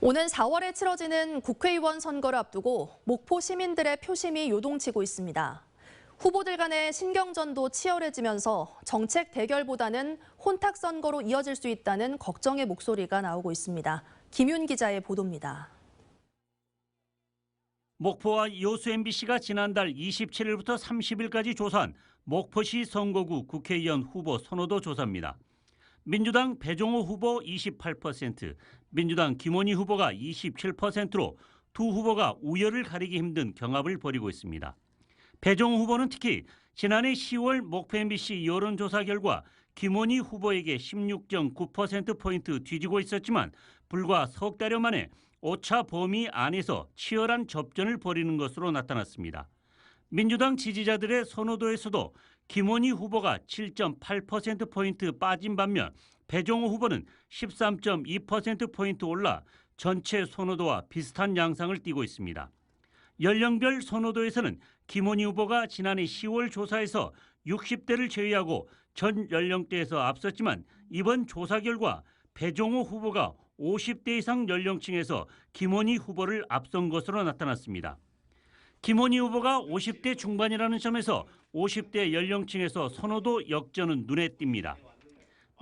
오는 4월에 치러지는 국회의원 선거를 앞두고 목포 시민들의 표심이 요동치고 있습니다. 후보들 간의 신경전도 치열해지면서 정책 대결보다는 혼탁 선거로 이어질 수 있다는 걱정의 목소리가 나오고 있습니다. 김윤 기자의 보도입니다. 목포와 여수 MBC가 지난달 27일부터 30일까지 조사한 목포시 선거구 국회의원 후보 선호도 조사입니다. 민주당 배종호 후보 28%, 민주당 김원희 후보가 27%로 두 후보가 우열을 가리기 힘든 경합을 벌이고 있습니다. 배종호 후보는 특히 지난해 10월 목포 MBC 여론조사 결과 김원희 후보에게 16.9%포인트 뒤지고 있었지만 불과 석 달여 만에 오차 범위 안에서 치열한 접전을 벌이는 것으로 나타났습니다. 민주당 지지자들의 선호도에서도 김원희 후보가 7.8%포인트 빠진 반면 배종호 후보는 13.2%포인트 올라 전체 선호도와 비슷한 양상을 띠고 있습니다. 연령별 선호도에서는 김원희 후보가 지난해 10월 조사에서 60대를 제외하고 전 연령대에서 앞섰지만 이번 조사 결과 배종호 후보가 50대 이상 연령층에서 김원희 후보를 앞선 것으로 나타났습니다. 김원희 후보가 50대 중반이라는 점에서 50대 연령층에서 선호도 역전은 눈에 띕니다.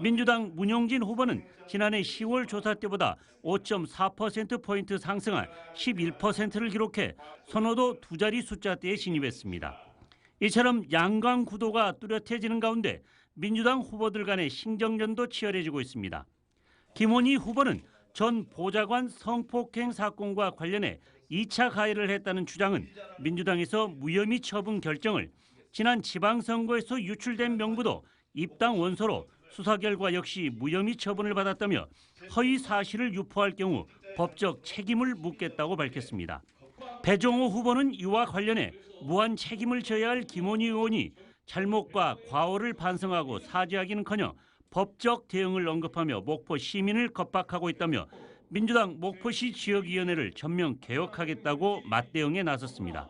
민주당 문용진 후보는 지난해 10월 조사 때보다 5.4%포인트 상승한 11%를 기록해 선호도 두 자리 숫자대에 진입했습니다. 이처럼 양강 구도가 뚜렷해지는 가운데 민주당 후보들 간의 신경전도 치열해지고 있습니다. 김원희 후보는 전 보좌관 성폭행 사건과 관련해 2차 가해를 했다는 주장은 민주당에서 무혐의 처분 결정을, 지난 지방선거에서 유출된 명부도 입당 원서로 수사 결과 역시 무혐의 처분을 받았다며 허위 사실을 유포할 경우 법적 책임을 묻겠다고 밝혔습니다. 배종호 후보는 이와 관련해 무한 책임을 져야 할 김원희 의원이 잘못과 과오를 반성하고 사죄하기는커녕 법적 대응을 언급하며 목포 시민을 겁박하고 있다며 민주당 목포시 지역위원회를 전면 개혁하겠다고 맞대응에 나섰습니다.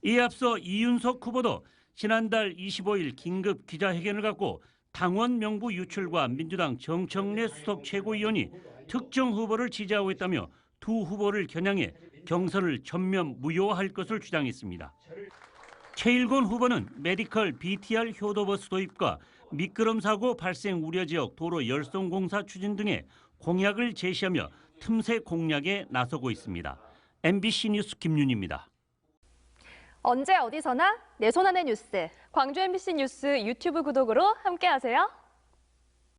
이에 앞서 이윤석 후보도 지난달 25일 긴급 기자회견을 갖고 당원 명부 유출과 민주당 정청래 수석 최고위원이 특정 후보를 지지하고 있다며 두 후보를 겨냥해 경선을 전면 무효화할 것을 주장했습니다. 최일곤 후보는 메디컬 BTR 효도버스 도입과 미끄럼 사고 발생 우려 지역 도로 열성 공사 추진 등의 공약을 제시하며 틈새 공략에 나서고 있습니다. MBC 뉴스 김윤입니다. 언제 어디서나 내 손 안의 뉴스. 광주 MBC 뉴스 유튜브 구독으로 함께하세요.